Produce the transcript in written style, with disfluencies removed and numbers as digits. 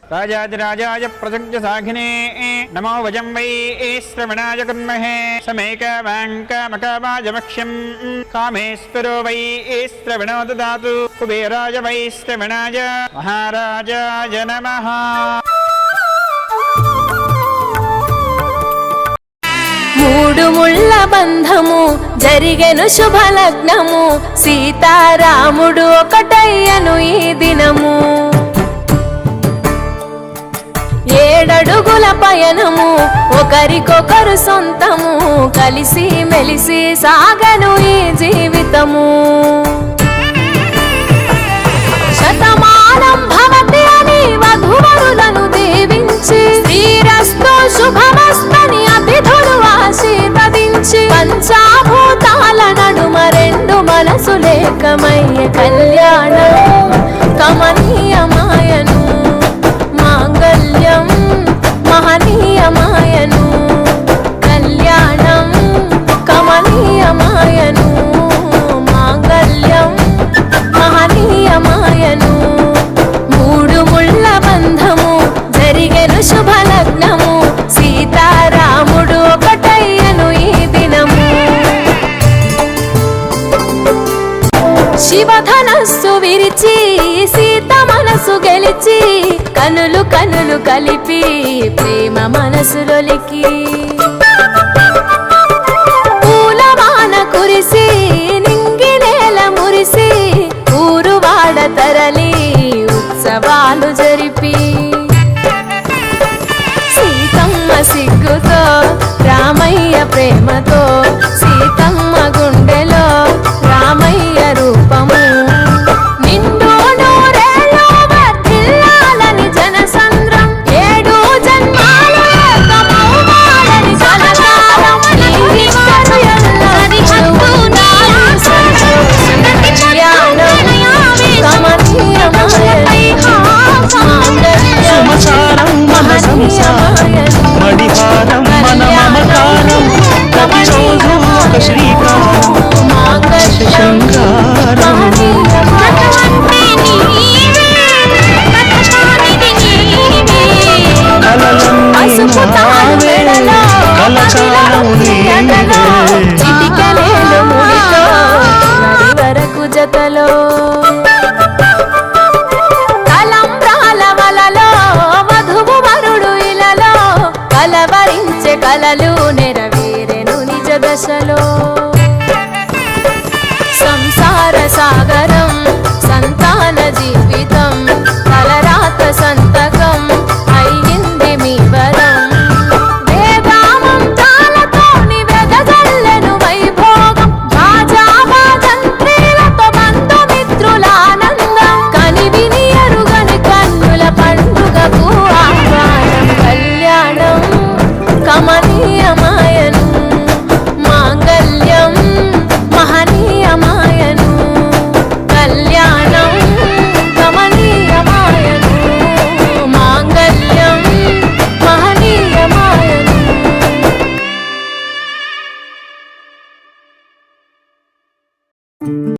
राजाधिराजाय प्रसज्य साघिने नमो वजं वै श्रवणाय कुर्महे समेकवाङ्कामकावाजमक्ष्यं कामेश्वरो वै श्रवणो ददातु कुबेराय वै श्रवणाय महाराजाय नमः। మూడు ముళ్ళ బంధము జరిగెను శుభలగ్నము సీతారాముడు ఒకటయ్యను ఈ దినము ఏడడుగుల పయనము ఒకరికొకరు సొంతము కలిసి మెలిసి సాగను ఈ జీవితము శతమానం భవతి అని వధువరులను దీవించి శ్రీరస్తు శుభమస్తని అతిథులు ఆశీర్వదించి పంచాభూతాల నడుమ రెండు మనసులేకమయ్య కళ్యాణం కమనీయమాయను మాంగళ్యం మహనీయమాయను కళ్యాణం కమనీయమాయను మాంగళ్యం మహనీయమాయను మూడు ముళ్ళ బంధము జరిగెను శుభలగ్నము సీతారాముడు ఒకటయ్యను ఈ దినము శివధనస్సు విరిచి సీత మనసు గెలిచి కనులు కనులు కలిపి ప్రేమ మనసులొలికి పూలవాన కురిసి నింగి నేల మురిసి ఊరువాడ తరలి ఉత్సవాలు జరిపి సీతమ్మ సిగ్గుతో రామయ్య ప్రేమతో సీతమ్మ గుండెలో రామయ్య రూపము నిండు నూరేళ్ళు వర్ధిల్లాలని జనసంద్రం ఏడు జన్మాలు ఏకమవ్వాలని కలకాలం నీవిద్దరు ఎల్లప్పుడూ మణిహారం మన మమకారం ప్రతిరోజు ఒక శ్రీకారం శృంగారం వరకు జతలో తలంబ్రాల వలలో వధువు వరుడు ఇలలో కలవరించే కలలు నెరవేరెను నిజ దశలో